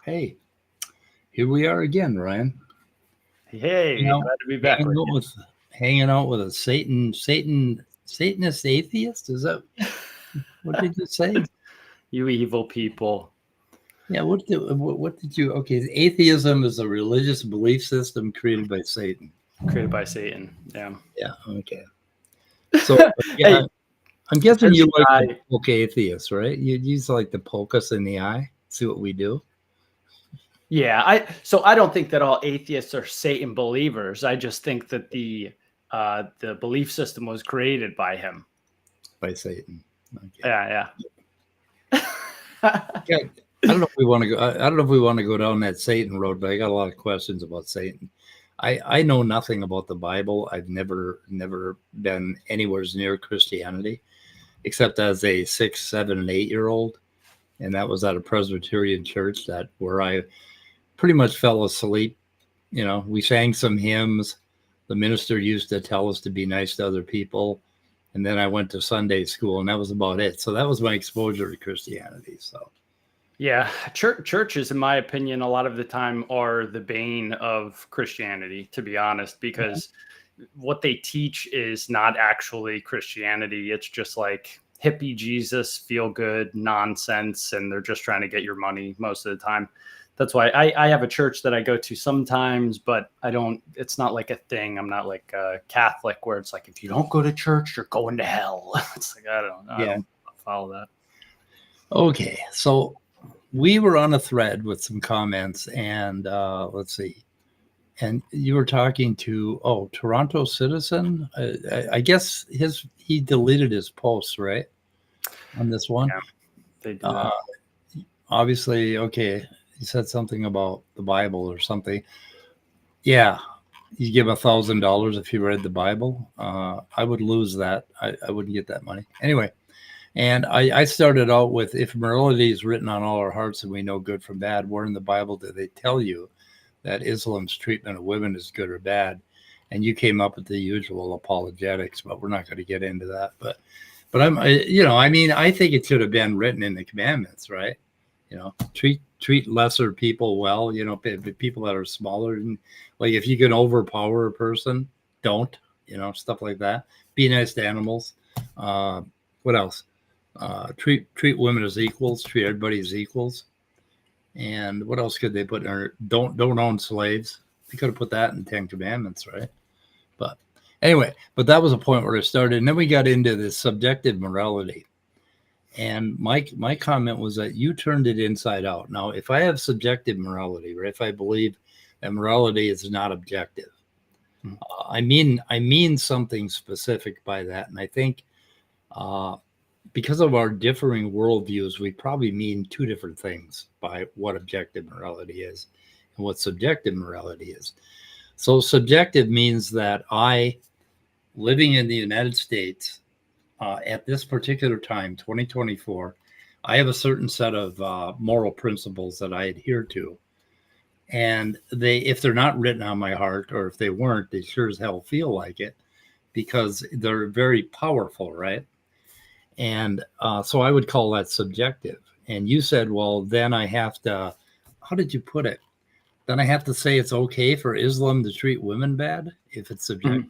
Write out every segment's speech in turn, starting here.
Hey, here we are again, Ryan. Hey, glad to be back. Hanging out with a Satanist atheist. Is that what did you say? You evil people. Yeah. What did you? Okay, atheism is a religious belief system created by Satan. Created by Satan. Yeah. Yeah. Okay. So yeah, Hey, I'm guessing you like the poke atheists, right? You use like the poke us in the eye. See what we do. Yeah, I don't think that all atheists are Satan believers. I just think that the belief system was created by him. By Satan. Okay. Yeah. Yeah. I don't know if we want to go. I don't know if we want to go down that Satan road, but I got a lot of questions about Satan. I know nothing about the Bible. I've never been anywhere near Christianity, except as a 6, 7, and 8-year-old, and that was at a Presbyterian church where I pretty much fell asleep. You know, we sang some hymns. The minister used to tell us to be nice to other people, and then I went to Sunday school, and that was about it. So that was my exposure to Christianity. So. Yeah, churches, in my opinion, a lot of the time are the bane of Christianity, to be honest, because what they teach is not actually Christianity. It's just like hippie Jesus, feel good nonsense, and they're just trying to get your money most of the time. That's why I have a church that I go to sometimes, but it's not like a thing. I'm not like a Catholic where it's like, if you don't go to church, you're going to hell. It's like, I don't follow that. Okay, so we were on a thread with some comments, and let's see. And you were talking to Toronto Citizen. I guess he deleted his posts, right, on this one. Yeah, they do that. Obviously, okay. He said something about the Bible or something. Yeah, you give $1,000 if you read the Bible. I would lose that. I wouldn't get that money anyway. And I started out with, if morality is written on all our hearts and we know good from bad, where in the Bible do they tell you that Islam's treatment of women is good or bad? And you came up with the usual apologetics, but we're not going to get into that. But I think it should have been written in the commandments, right? You know, treat lesser people well, people that are smaller. And like, if you can overpower a person, don't, stuff like that. Be nice to animals. What else? Treat women as equals, treat everybody as equals. And what else could they put in there? Don't own slaves. They could have put that in 10 Commandments, right? But anyway, that was a point where it started. And then we got into this subjective morality. And my comment was that you turned it inside out. Now, if I have subjective morality, or if I believe that morality is not objective, I mean something specific by that. And I think because of our differing worldviews, we probably mean two different things by what objective morality is and what subjective morality is. So subjective means that I, living in the United States, at this particular time, 2024, I have a certain set of moral principles that I adhere to. And if they're not written on my heart, or if they weren't, they sure as hell feel like it, because they're very powerful, right? And so I would call that subjective. And you said, well, then I have to, how did you put it? Then I have to say it's okay for Islam to treat women bad if it's subjective. Mm-hmm.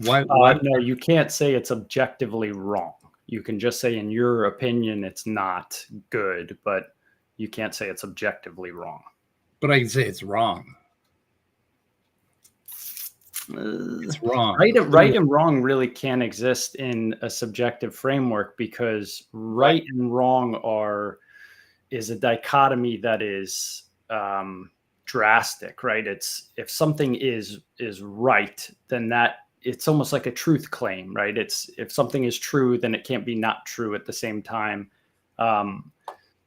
Why? No, you can't say it's objectively wrong. You can just say, in your opinion, it's not good, but you can't say it's objectively wrong. But I can say it's wrong. It's wrong. Right and wrong really can't exist in a subjective framework, because right and wrong is a dichotomy that is drastic, right? It's, if something is right, then it's almost like a truth claim, right? It's, if something is true, then it can't be not true at the same time.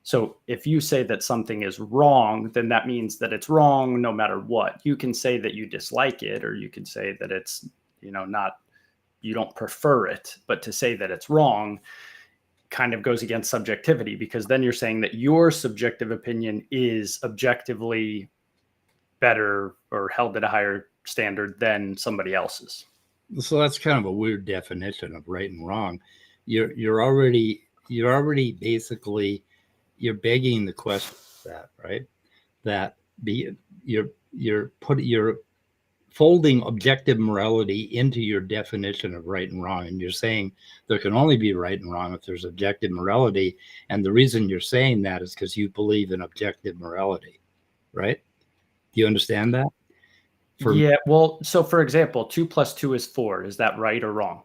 So if you say that something is wrong, then that means that it's wrong no matter what. You can say that you dislike it, or you can say that it's, not, you don't prefer it, but to say that it's wrong kind of goes against subjectivity, because then you're saying that your subjective opinion is objectively better or held at a higher standard than somebody else's. So that's kind of a weird definition of right and wrong. You're already basically you're begging the question that, right? That you're folding objective morality into your definition of right and wrong, and you're saying there can only be right and wrong if there's objective morality, and the reason you're saying that is because you believe in objective morality, right? Do you understand that? Yeah, well, so for example, 2 + 2 is 4. Is that right or wrong?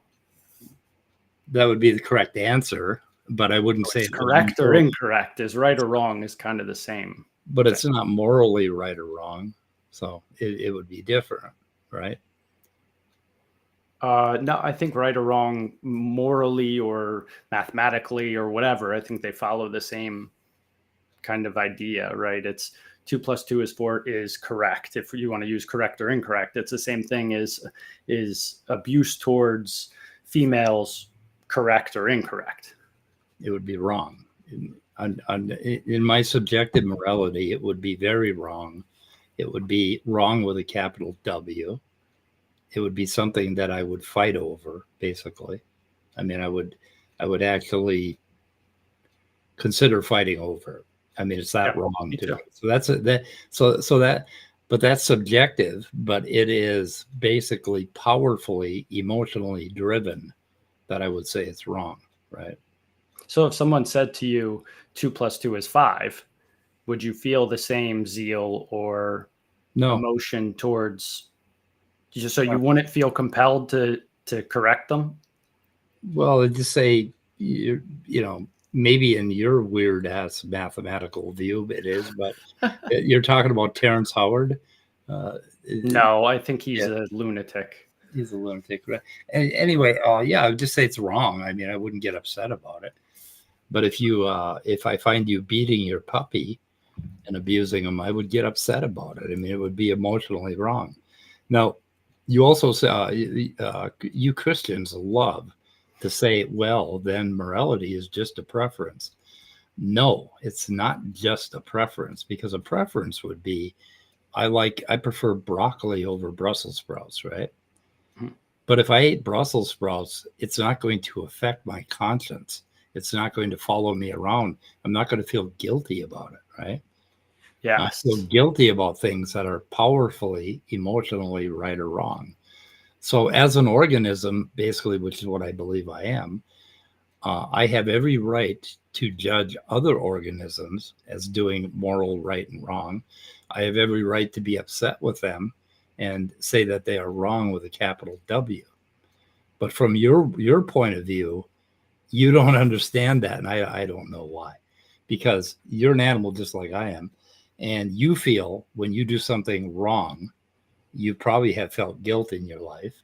That would be the correct answer, but I wouldn't say it's correct or incorrect. Is right or wrong is kind of the same. But it's not morally right or wrong, so it would be different, right? No, I think right or wrong, morally or mathematically or whatever, I think they follow the same kind of idea, right? It's 2 + 2 is 4 is correct. If you want to use correct or incorrect, it's the same thing as is abuse towards females correct or incorrect? It would be wrong. In my subjective morality, it would be very wrong. It would be wrong with a capital W. It would be something that I would fight over, basically. I mean, I would actually consider fighting over. I mean, it's that wrong to do. So but that's subjective, but it is basically powerfully emotionally driven that I would say it's wrong, right? So if someone said to you 2 + 2 is 5, would you feel the same zeal or emotion towards, so you wouldn't feel compelled to correct them? Well, I'd just say, maybe in your weird ass mathematical view it is, but you're talking about Terrence Howard. No, I think he's a lunatic. He's a lunatic, right? Anyway, yeah, I would just say it's wrong. I mean, I wouldn't get upset about it. But if I find you beating your puppy and abusing him, I would get upset about it. I mean, it would be emotionally wrong. Now, you also say you Christians love to say, well, then morality is just a preference. No, it's not just a preference, because a preference would be, I prefer broccoli over Brussels sprouts, right? Mm-hmm. But if I ate Brussels sprouts, it's not going to affect my conscience. It's not going to follow me around. I'm not going to feel guilty about it, right? Yeah. I feel guilty about things that are powerfully emotionally right or wrong. So as an organism, basically, which is what I believe I am, I have every right to judge other organisms as doing moral right and wrong. I have every right to be upset with them and say that they are wrong with a capital W. But from your point of view, you don't understand that, and I don't know why. Because you're an animal just like I am, and you feel when you do something wrong, you probably have felt guilt in your life.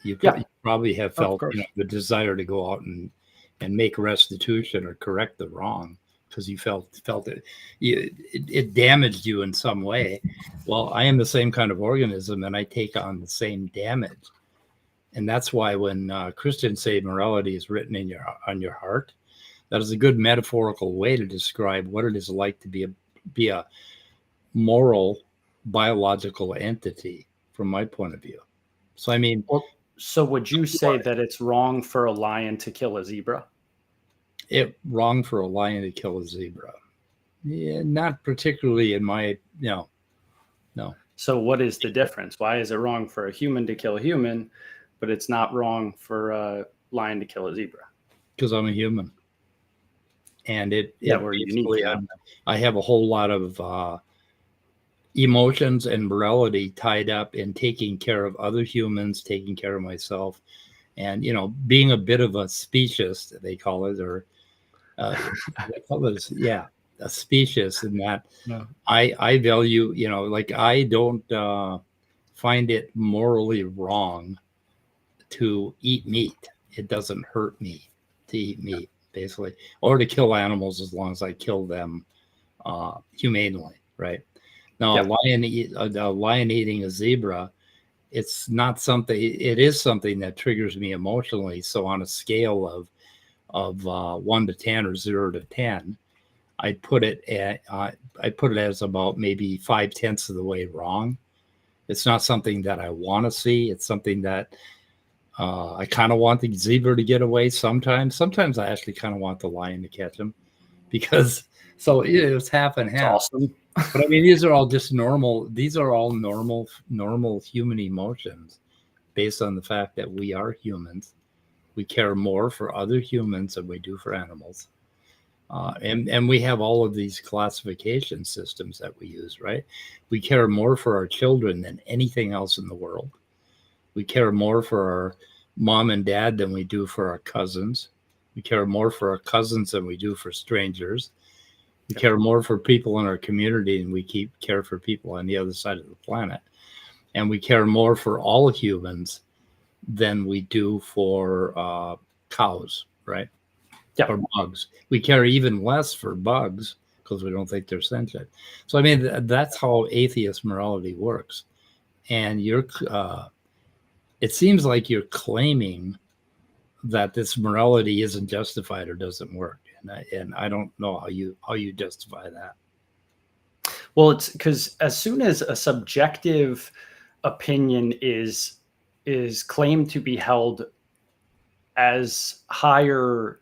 You probably have felt the desire to go out and make restitution or correct the wrong, because you felt it damaged you in some way. Well, I am the same kind of organism, and I take on the same damage. And that's why when Christians say morality is written on your heart, that is a good metaphorical way to describe what it is like to be a moral biological entity from my point of view. So I mean, so would you say that it's wrong for a lion to kill a zebra? Wrong for a lion to kill a zebra? Yeah, not particularly in my no. So what is the difference? Why is it wrong for a human to kill a human, but it's not wrong for a lion to kill a zebra? Because I'm a human, and we're unique. I have a whole lot of emotions and morality tied up in taking care of other humans, taking care of myself, and being a bit of a specious, they call it, or they call it, a specious, in that I value, like I don't find it morally wrong to eat meat. It doesn't hurt me to eat meat, basically, or to kill animals as long as I kill them humanely, right? Now, Yep. a lion eating a zebra, it's not something. It is something that triggers me emotionally. So, on a scale of 1 to 10 or 0 to 10, I'd put it as about maybe 5/10 of the way wrong. It's not something that I want to see. It's something that I kind of want the zebra to get away sometimes. Sometimes I actually kind of want the lion to catch him because so it's half and It's half. awesome. But I mean, these are all just normal. These are all normal human emotions based on the fact that we are humans. We care more for other humans than we do for animals. And we have all of these classification systems that we use, right? We care more for our children than anything else in the world. We care more for our mom and dad than we do for our cousins. We care more for our cousins than we do for strangers. We care more for people in our community than we care for people on the other side of the planet. And we care more for all humans than we do for cows, right? Yeah. Or bugs. We care even less for bugs because we don't think they're sentient. So, I mean, that's how atheist morality works. And it seems like you're claiming that this morality isn't justified or doesn't work. And I don't know how you justify that. Well, it's because as soon as a subjective opinion is claimed to be held as higher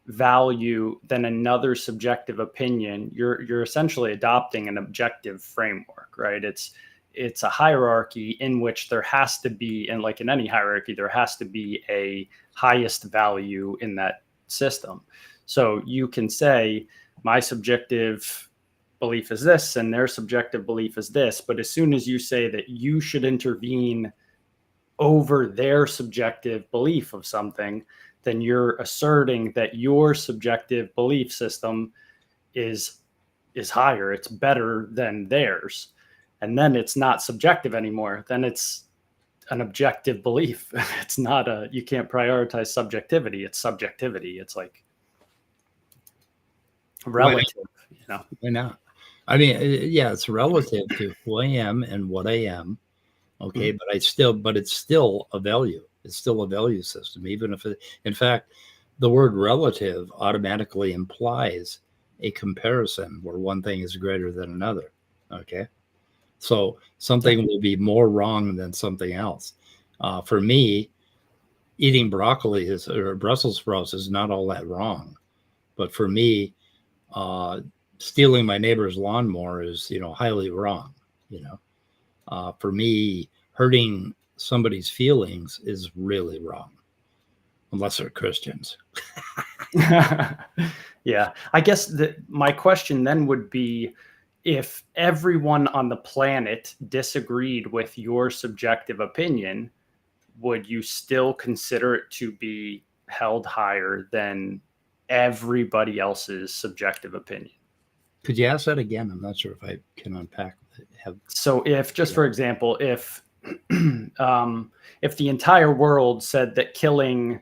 value than another subjective opinion, you're essentially adopting an objective framework, right? It's a hierarchy in which there has to be, and like in any hierarchy, there has to be a highest value in that system. So you can say my subjective belief is this and their subjective belief is this, but as soon as you say that you should intervene over their subjective belief of something, then you're asserting that your subjective belief system is higher, it's better than theirs. And then it's not subjective anymore. Then it's an objective belief. It's not you can't prioritize subjectivity. It's subjectivity. It's like relative, you know? Why not? I mean, yeah, it's relative to who I am and what I am. Okay. Mm-hmm. But it's still a value. It's still a value system, even if in fact, the word relative automatically implies a comparison where one thing is greater than another. Okay. So something will be more wrong than something else. For me, eating broccoli or Brussels sprouts is not all that wrong. But for me, stealing my neighbor's lawnmower is, highly wrong. For me, hurting somebody's feelings is really wrong, unless they're Christians. Yeah. I guess my question then would be, if everyone on the planet disagreed with your subjective opinion, would you still consider it to be held higher than everybody else's subjective opinion? Could you ask that again? I'm not sure if I can unpack it. So if, just for example, if if the entire world said that killing,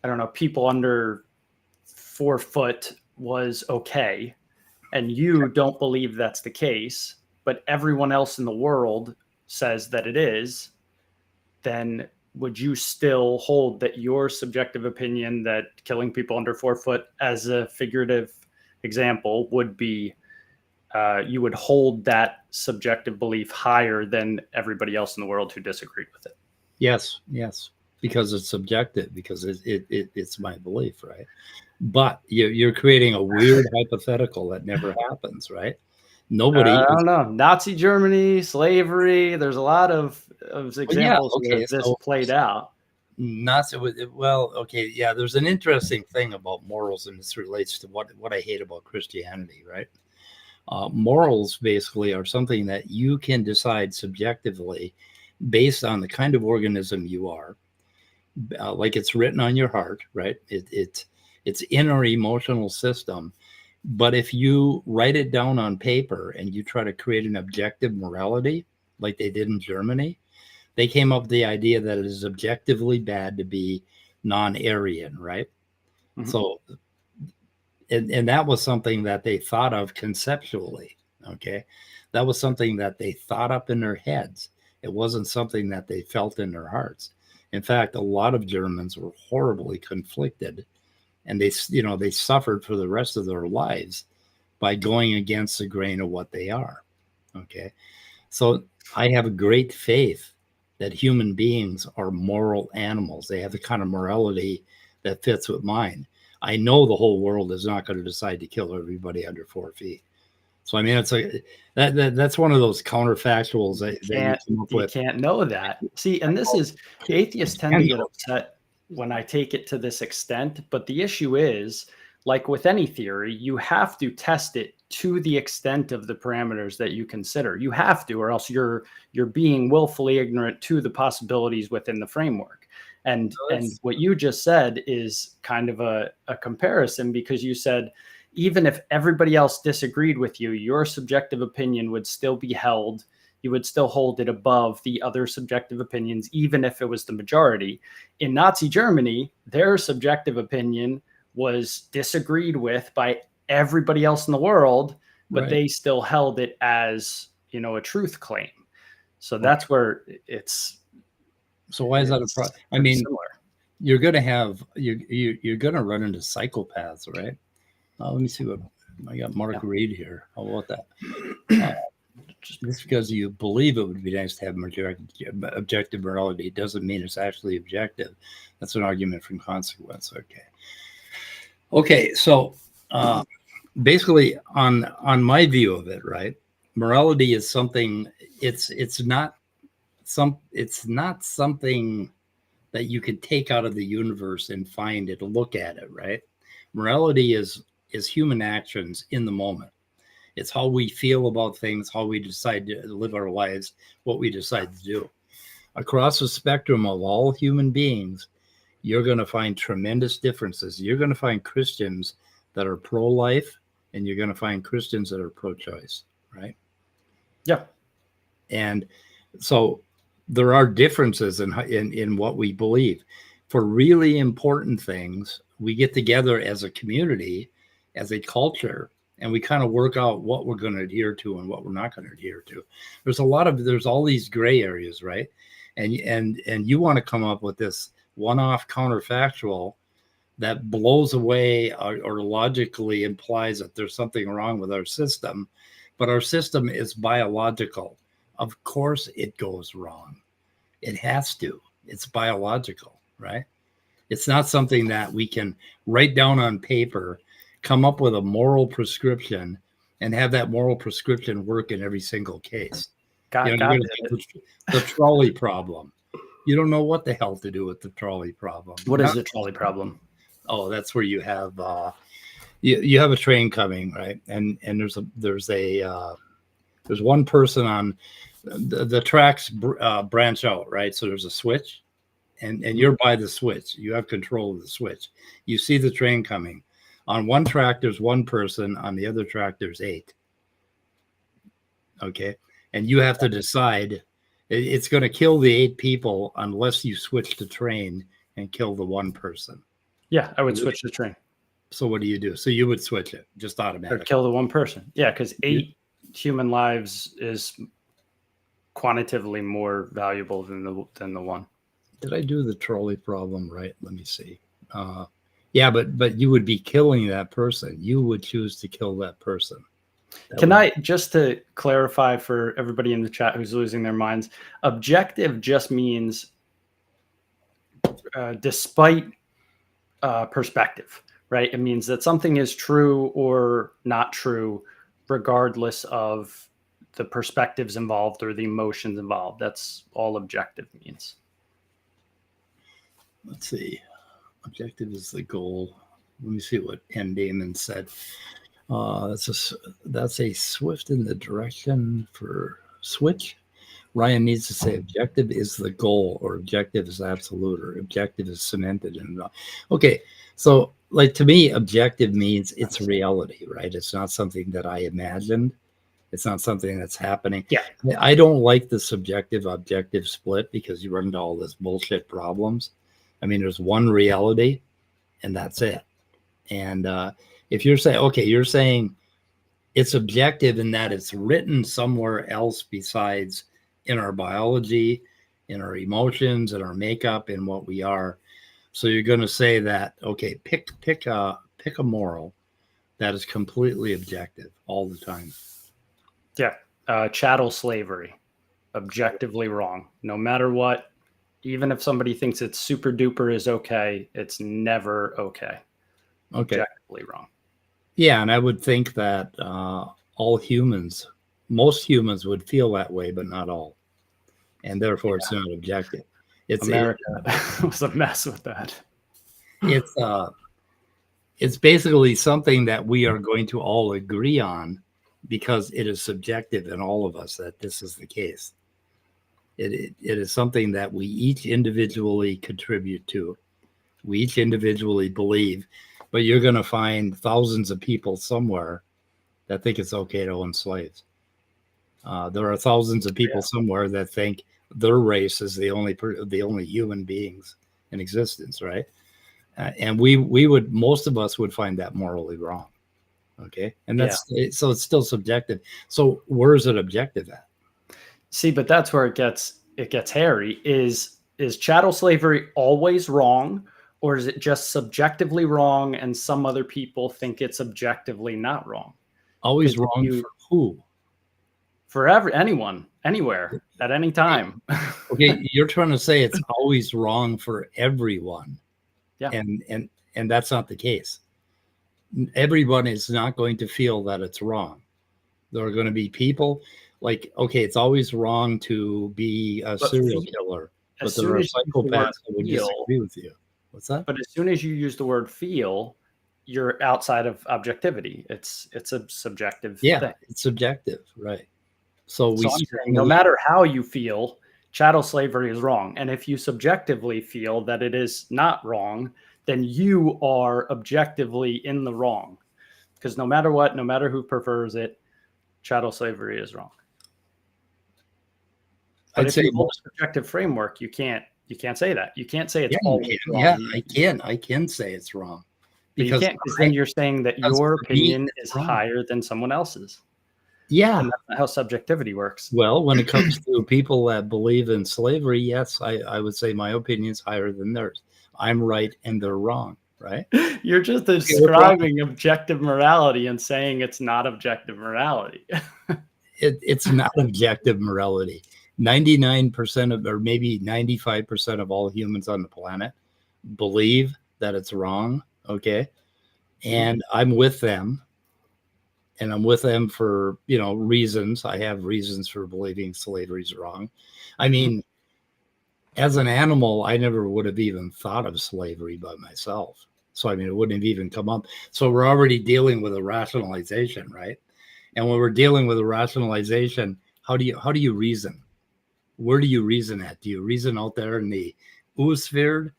I don't know, people under 4 foot was okay, and you don't believe that's the case, but everyone else in the world says that it is, then would you still hold that your subjective opinion that killing people under 4 foot, as a figurative example, would be, you would hold that subjective belief higher than everybody else in the world who disagreed with it? Yes, because it's subjective, because it's my belief, right? But you're creating a weird hypothetical that never happens, right? Nobody I don't know. Nazi Germany, slavery. There's a lot of examples where this played out. Not so well. Okay, yeah. There's an interesting thing about morals, and this relates to what I hate about Christianity, right? Morals basically are something that you can decide subjectively based on the kind of organism you are, like it's written on your heart, right? It's in our emotional system. But if you write it down on paper and you try to create an objective morality, like they did in Germany, they came up with the idea that it is objectively bad to be non-Aryan, right? Mhm. So And that was something that they thought of conceptually. Okay. That was something that they thought up in their heads. It wasn't something that they felt in their hearts. In fact, a lot of Germans were horribly conflicted, and they suffered for the rest of their lives by going against the grain of what they are. Okay. So I have a great faith that human beings are moral animals. They have the kind of morality that fits with mine. I know the whole world is not going to decide to kill everybody under 4 feet. So I mean, it's like that's one of those counterfactuals that you come up with. You can't know that. See, and this is, atheists tend to get upset when I take it to this extent. But the issue is, like with any theory, you have to test it to the extent of the parameters that you consider. You have to, or else you're being willfully ignorant to the possibilities within the framework. And what you just said is kind of a comparison, because you said, even if everybody else disagreed with you, your subjective opinion would still be held. You would still hold it above the other subjective opinions, even if it was the majority. In Nazi Germany, their subjective opinion was disagreed with by everybody else in the world, but Right. they still held it as, a truth claim. So that's where it's. So why is that a problem? I mean, similar. You're going to have you're going to run into psychopaths, right? Let me see what I got. Mark Reed here. How about that? Just because you believe it would be nice to have objective morality doesn't mean it's actually objective. That's an argument from consequence. Okay. So basically, on my view of it, right? Morality is something. It's not something that you could take out of the universe and find it, look at it, right? Morality is human actions in the moment. It's how we feel about things, how we decide to live our lives, what we decide to do. Across the spectrum of all human beings, you're going to find tremendous differences. You're going to find Christians that are pro-life, and you're going to find Christians that are pro-choice, right? Yeah. And so there are differences in what we believe. For really important things, we get together as a community, as a culture, and we kind of work out what we're going to adhere to and what we're not going to adhere to. There's all these gray areas, right? And you want to come up with this one-off counterfactual that blows away or logically implies that there's something wrong with our system, but our system is biological. Of course it goes wrong. It has to. It's biological, right? It's not something that we can write down on paper, come up with a moral prescription, and have that moral prescription work in every single case. The trolley problem. You don't know what the hell to do with the trolley problem. What is the trolley problem? Oh, that's where you have you have a train coming, right? And there's one person on the tracks branch out, right? So there's a switch, and you're by the switch. You have control of the switch. You see the train coming. On one track, there's one person. On the other track, there's 8. Okay. And you have to decide it's going to kill the 8 people unless you switch the train and kill the one person. Yeah, I would switch the train. So what do you do? So you would switch it just automatically. Or kill the one person. Yeah, because 8 human lives is quantitatively more valuable than the one. Did I do the trolley problem right? Let me see. Yeah, but you would be killing that person. You would choose to kill that person. I just to clarify for everybody in the chat who's losing their minds, objective just means despite perspective, right? It means that something is true or not true regardless of the perspectives involved or the emotions involved. That's all objective means. Let's see. Objective is the goal. Let me see what N. Damon said. That's a swift in the direction for switch. Ryan needs to say objective is the goal, or objective is absolute, or objective is cemented in. Okay, so like to me, objective means it's reality, right? It's not something that I imagined. It's not something that's happening. Yeah, I don't like the subjective objective split because you run into all this bullshit problems. I mean, there's one reality, and that's it. And If you're saying, okay, you're saying it's objective in that it's written somewhere else besides in our biology, in our emotions, in our makeup, in what we are. So you're going to say that, okay, pick a moral that is completely objective all the time. Yeah. Chattel slavery, objectively wrong. No matter what, even if somebody thinks it's super duper is okay, it's never okay. Okay. Objectively wrong. Yeah, and I would think that most humans would feel that way, but not all. And therefore it's not objective. America was a mess with that. It's basically something that we are going to all agree on because it is subjective in all of us that this is the case. It is something that we each individually contribute to. We each individually believe, but you're going to find thousands of people somewhere that think it's okay to own slaves. There are thousands of people somewhere that think their race is the only human beings in existence, right? And most of us would find that morally wrong. Okay, and so it's still subjective. So where is it objective at? See, but that's where it gets hairy. Is chattel slavery always wrong, or is it just subjectively wrong and some other people think it's objectively not wrong? Always wrong for who? For anyone, anywhere, at any time. Okay, you're trying to say it's always wrong for everyone. Yeah. And that's not the case. Everyone is not going to feel that it's wrong. There are going to be people like, okay, it's always wrong to be a serial killer, but there are psychopaths that would disagree with you. What's that? But as soon as you use the word feel, you're outside of objectivity. It's a subjective thing. It's subjective, right? So no matter how you feel, chattel slavery is wrong. And if you subjectively feel that it is not wrong, then you are objectively in the wrong. Because no matter what, no matter who prefers it, chattel slavery is wrong. But if you hold a subjective framework, you can't say that. You can't say it's always wrong. Yeah, I can say it's wrong. Because then you're saying that your opinion is higher than someone else's. Yeah. And that's not how subjectivity works. Well, when it comes to people that believe in slavery, yes, I would say my opinion is higher than theirs. I'm right and they're wrong, right? You're just describing objective morality and saying it's not objective morality. It's not objective morality. 99% of, or maybe 95% of all humans on the planet believe that it's wrong, okay? And I'm with them. And I'm with them for, reasons. I have reasons for believing slavery is wrong. I mean, as an animal, I never would have even thought of slavery by myself. So, I mean, it wouldn't have even come up. So we're already dealing with a rationalization, right? And when we're dealing with a rationalization, how do you reason? Where do you reason at? Do you reason out there in the oosphere,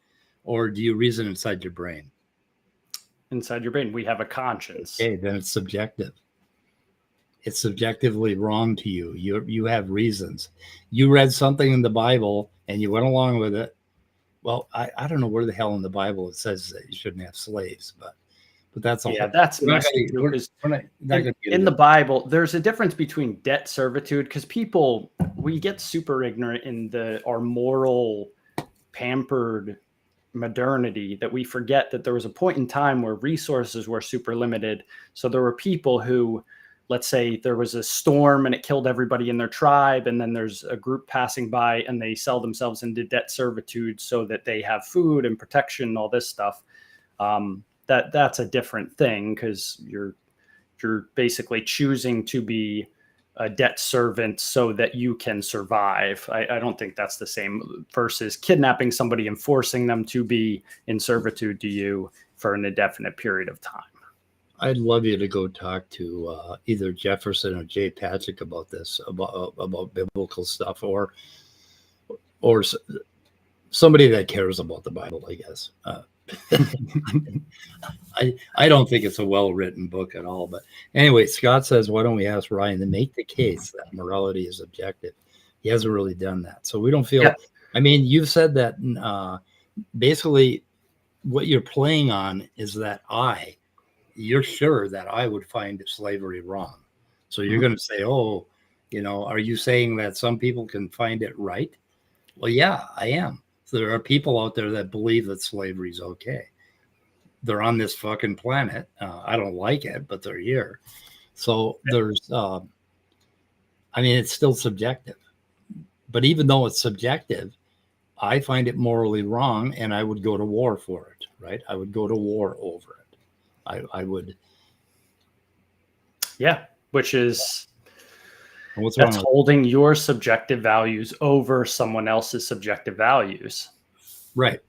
or do you reason inside your brain? Inside your brain. We have a conscience. Okay, then it's subjective. It's subjectively wrong to you. You have reasons. You read something in the Bible and you went along with it. Well, I don't know where the hell in the Bible it says that you shouldn't have slaves, but that's all. Yeah, that's messy too. In the Bible, there's a difference between debt servitude, because we get super ignorant in our moral pampered modernity that we forget that there was a point in time where resources were super limited. So there were people who, let's say there was a storm and it killed everybody in their tribe, and then there's a group passing by and they sell themselves into debt servitude so that they have food and protection and all this stuff. That's a different thing, because you're basically choosing to be a debt servant so that you can survive. I don't think that's the same versus kidnapping somebody and forcing them to be in servitude to you for an indefinite period of time. I'd love you to go talk to either Jefferson or Jay Patrick about this, about biblical stuff, or somebody that cares about the Bible, I guess. I don't think it's a well-written book at all. But anyway, Scott says, why don't we ask Ryan to make the case that morality is objective? He hasn't really done that. So we don't feel, I mean, you've said that basically what you're playing on is that you're sure that I would find slavery wrong. So you're going to say, oh, are you saying that some people can find it right? Well, yeah, I am. So there are people out there that believe that slavery is okay. They're on this fucking planet. I don't like it, but they're here. So there's, it's still subjective. But even though it's subjective, I find it morally wrong, and I would go to war for it, right? I would go to war over it. I would. Yeah, which is what's wrong that's holding your subjective values over someone else's subjective values. Right.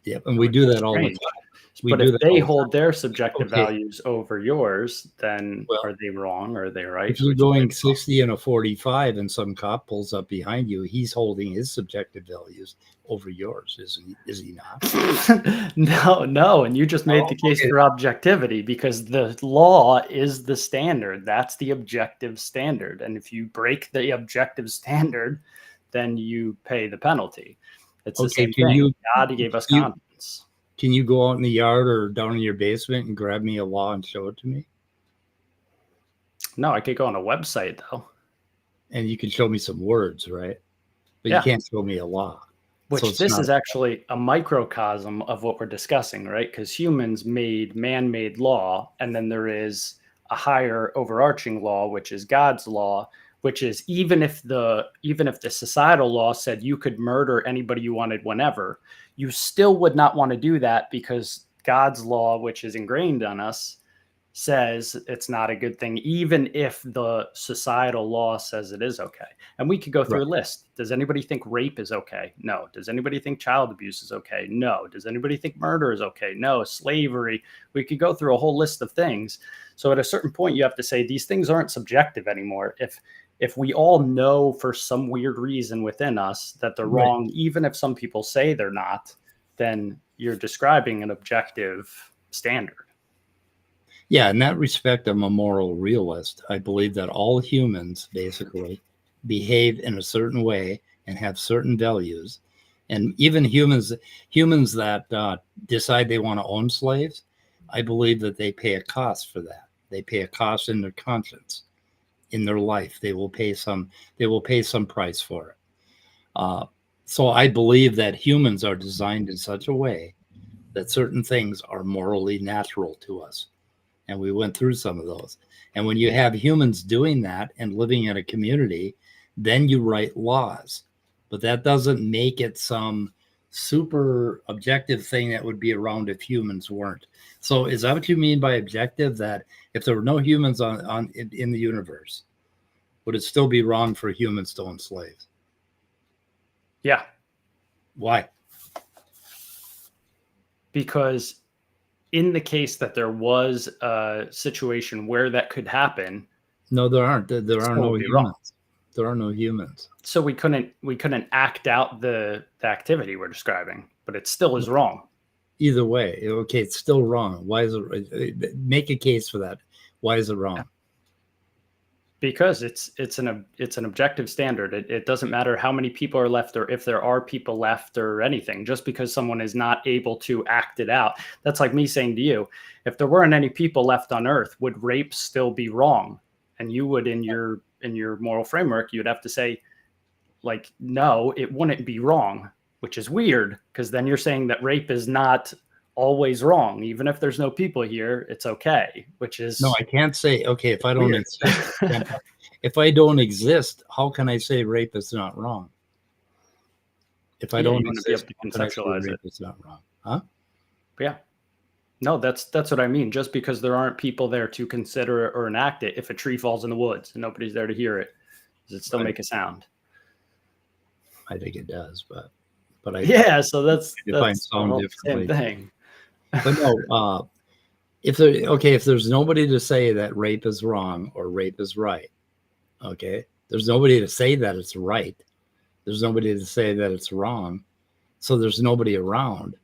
Yep, and we do that all the time. But if they hold their subjective values over yours, then are they wrong or are they right? If you're going 60 and a 45 and some cop pulls up behind you, he's holding his subjective values over yours, is he not? No. And you just made the case for objectivity, because the law is the standard. That's the objective standard. And if you break the objective standard, then you pay the penalty. It's the same thing. God gave us conscience. Can you go out in the yard or down in your basement and grab me a law and show it to me? No, I could go on a website though. And you can show me some words, right? But you can't show me a law. Which this is actually a microcosm of what we're discussing, right? Because humans made man-made law, and then there is a higher overarching law, which is God's law, which is even if the societal law said you could murder anybody you wanted whenever, you still would not want to do that, because God's law, which is ingrained on us, says it's not a good thing, even if the societal law says it is okay. And we could go through a list. Does anybody think rape is okay? No. Does anybody think child abuse is okay? No. Does anybody think murder is okay? No. Slavery. We could go through a whole list of things. So at a certain point, you have to say these things aren't subjective anymore. If we all know for some weird reason within us that they're wrong, even if some people say they're not, then you're describing an objective standard. Yeah, in that respect, I'm a moral realist. I believe that all humans basically behave in a certain way and have certain values. And even humans that decide they want to own slaves, I believe that they pay a cost for that. They pay a cost in their conscience, in their life. They will pay some price for it. So I believe that humans are designed in such a way that certain things are morally natural to us. And we went through some of those. And when you have humans doing that and living in a community, then you write laws. But that doesn't make it some super objective thing that would be around if humans weren't. So is that what you mean by objective? That if there were no humans in the universe, would it still be wrong for humans to own slaves? Yeah. Why? Because in the case that there was a situation where that could happen. No, there aren't. There are no humans. There are no humans. So we couldn't act out the activity we're describing, but it still is wrong. Either way, okay, it's still wrong. Why is it? Make a case for that. Why is it wrong? Because it's an objective standard. It doesn't matter how many people are left or if there are people left or anything. Just because someone is not able to act it out, that's like me saying to you, if there weren't any people left on Earth, would rape still be wrong? And you would, in your moral framework, you would have to say, like, no, it wouldn't be wrong, which is weird, because then you're saying that rape is not always wrong. Even if there's no people here, it's okay, which is... No, I can't say, okay, if I don't exist, if I don't exist, how can I say rape is not wrong? If I don't exist, to conceptualize rape is not wrong. Huh? Yeah. No, that's what I mean. Just because there aren't people there to consider it or enact it, if a tree falls in the woods and nobody's there to hear it, does it still make a sound? I think it does, but so that's the same thing. But no, if there's nobody to say that rape is wrong or rape is right, okay, there's nobody to say that it's right. There's nobody to say that it's wrong. So there's nobody around.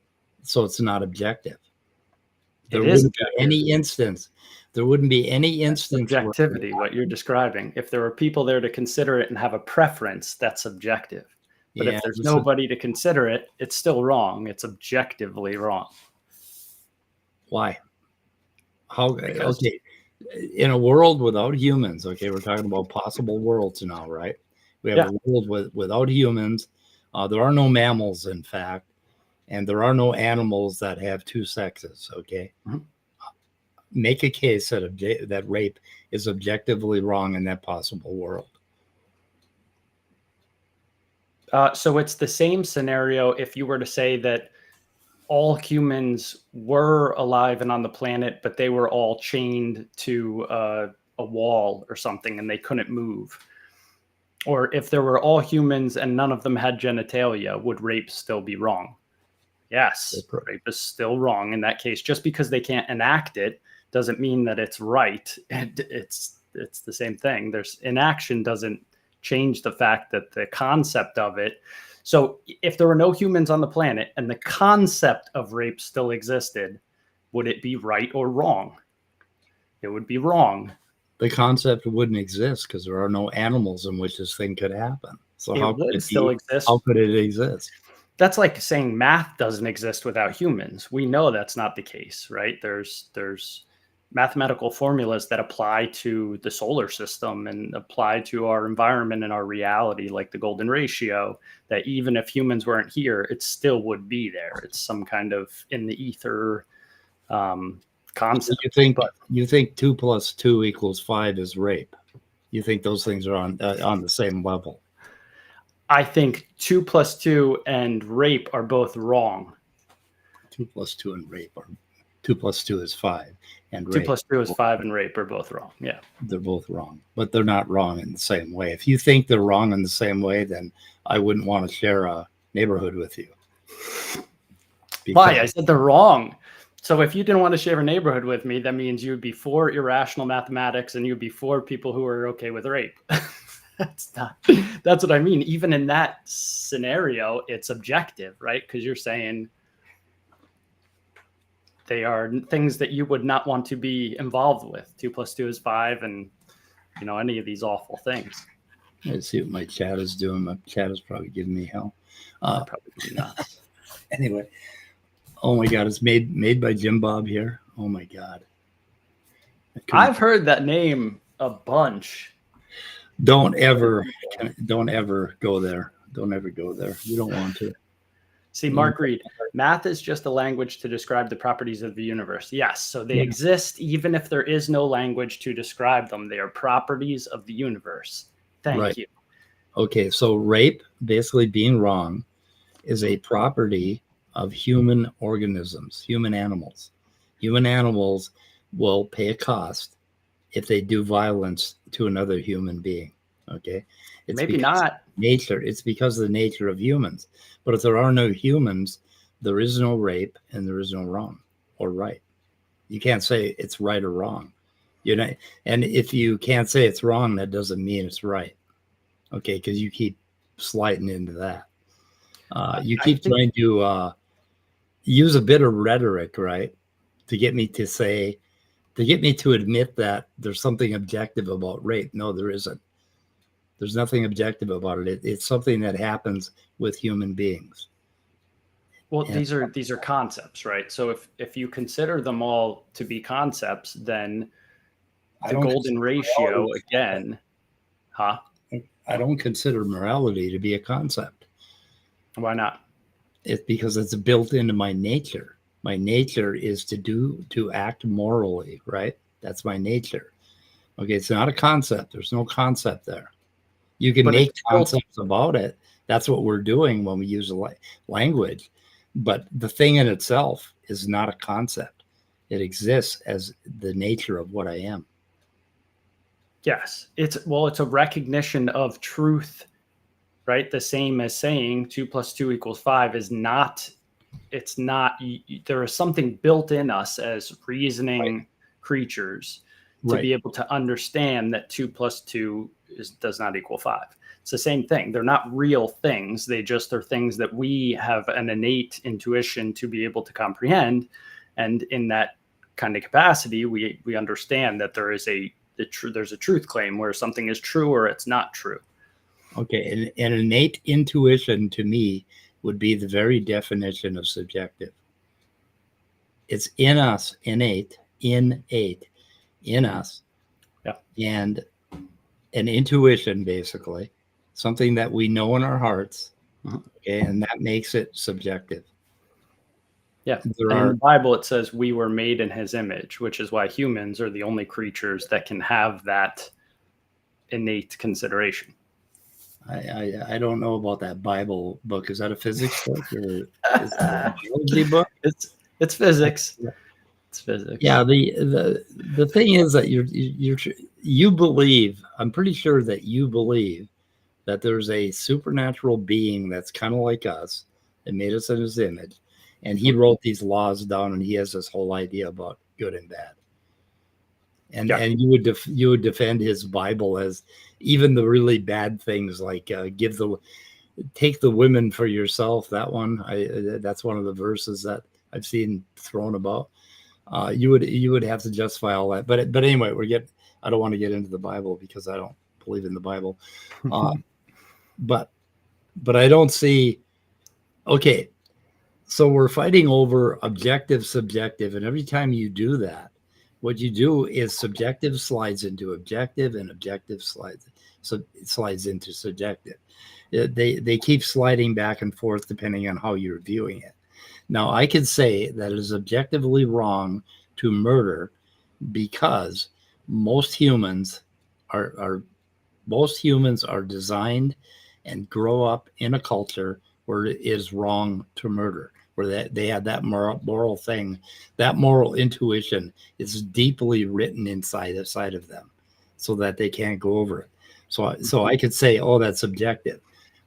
So it's not objective. There wouldn't be any instance. There wouldn't be any instance. Subjectivity, what you're describing. If there were people there to consider it and have a preference, that's subjective. But if there's nobody to consider it, it's still wrong. It's objectively wrong. Why? How? Because Okay, in a world without humans. Okay, we're talking about possible worlds now, right? We have yeah, a world without humans. There are no mammals, in fact, and there are no animals that have two sexes. Okay, mhm. make a case that rape is objectively wrong in that possible world. So it's the same scenario if you were to say that all humans were alive and on the planet, but they were all chained to a wall or something and they couldn't move. Or if there were all humans and none of them had genitalia, would rape still be wrong? Yes, rape is still wrong in that case. Just because they can't enact it doesn't mean that it's right. And it's the same thing. There's inaction doesn't change the fact that the concept of it. So if there were no humans on the planet and the concept of rape still existed, would it be right or wrong? It would be wrong. The concept wouldn't exist because there are no animals in which this thing could happen. So It how could would it still be? exist. How could it exist? That's like saying math doesn't exist without humans. We know that's not the case, right? There's mathematical formulas that apply to the solar system and apply to our environment and our reality, like the golden ratio, that even if humans weren't here, it still would be there. It's some kind of in the ether concept. You think 2 + 2 = 5 is rape? You think those things are on the same level? I think 2 + 2 and rape are both wrong. 2 + 2 and rape are 2 + 2 is 5, and 2 rape, + 2 is 5, and rape are both wrong. Yeah. they're both wrong, but they're not wrong in the same way. If you think they're wrong in the same way, then I wouldn't want to share a neighborhood with you. Why? I said they're wrong. So if you didn't want to share a neighborhood with me, that means you would be for irrational mathematics and you'd be for people who are okay with rape. That's what I mean. Even in that scenario, it's objective, right? Because you're saying they are things that you would not want to be involved with. 2 + 2 is 5, and any of these awful things. Let's see what my chat is doing. My chat is probably giving me hell. Probably not. Anyway, oh my God, it's made by Jim Bob here. Oh my God, I've heard that name a bunch. Don't ever go there. Don't ever go there. You don't want to. See, Mark Reed, math is just a language to describe the properties of the universe. Yes, so they exist even if there is no language to describe them. They are properties of the universe. Thank you. Okay, so rape, basically being wrong, is a property of human organisms, human animals. Human animals will pay a cost if they do violence to another human being. Okay, Maybe not. Nature. It's because of the nature of humans. But if there are no humans, there is no rape and there is no wrong or right. You can't say it's right or wrong. And if you can't say it's wrong, that doesn't mean it's right. Okay, because you keep sliding into that. You keep trying to use a bit of rhetoric, right, to get me to admit that there's something objective about rape. No, there isn't. There's nothing objective about it. It's something that happens with human beings. Well, these are concepts, right? So if you consider them all to be concepts, then the golden ratio again, huh? I don't consider morality to be a concept. Why not? It's because it's built into my nature. My nature is to act morally, right? That's my nature. Okay, it's not a concept. There's no concept there. You can make concepts about it. That's what we're doing when we use language. But the thing in itself is not a concept. It exists as the nature of what I am. Yes. It's a recognition of truth, right? The same as saying 2 + 2 = 5 is not, it's not, there is something built in us as reasoning creatures to be able to understand that 2 + 2 does not equal 5. It's the same thing. They're not real things. They just are things that we have an innate intuition to be able to comprehend. And in that kind of capacity, we understand that there is there's a truth claim where something is true or it's not true. Okay, an innate intuition to me would be the very definition of subjective. It's in us, innate, innate in us. Yeah. And an intuition, basically, something that we know in our hearts. Okay, and that makes it subjective. Yeah. And in the Bible, it says we were made in his image, which is why humans are the only creatures that can have that innate consideration. I don't know about that Bible book. Is that a physics book or is it a biology book? It's physics. It's physics. Yeah. The thing is that you believe. I'm pretty sure that you believe that there's a supernatural being that's kind of like us that made us in his image, and he wrote these laws down, and he has this whole idea about good and bad. And you would defend his Bible as even the really bad things like take the women for yourself. That one, that's one of the verses that I've seen thrown about. You would have to justify all that. But anyway, I don't want to get into the Bible because I don't believe in the Bible. But I don't see. Okay, so we're fighting over objective, subjective, and every time you do that, what you do is subjective slides into objective, and objective slides into subjective. They keep sliding back and forth depending on how you're viewing it. Now, I could say that it is objectively wrong to murder because most humans are designed and grow up in a culture where it is wrong to murder, where they have that moral thing, that moral intuition is deeply written inside of them so that they can't go over it. So I could say, oh, that's subjective.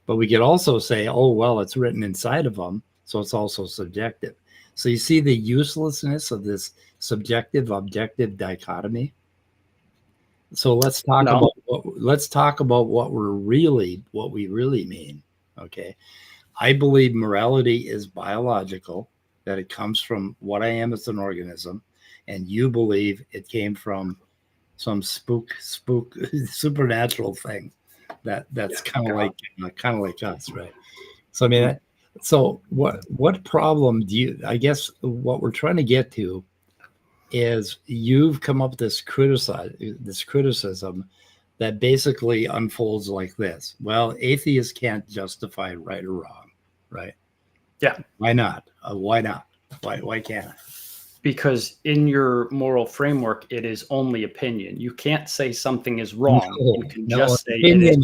But we could also say, oh, well, it's written inside of them, so it's also subjective. So you see the uselessness of this subjective-objective dichotomy. So let's talk about what we really mean. Okay. I believe morality is biological, that it comes from what I am as an organism, and you believe it came from some spook supernatural thing that's kind of like us, right? So I mean, so what problem do you? I guess what we're trying to get to is you've come up with this criticism that basically unfolds like this. Well, atheists can't justify right or wrong, right? Yeah. Why not? Why not? Why can't I? Because in your moral framework, it is only opinion. You can't say something is wrong. You can just say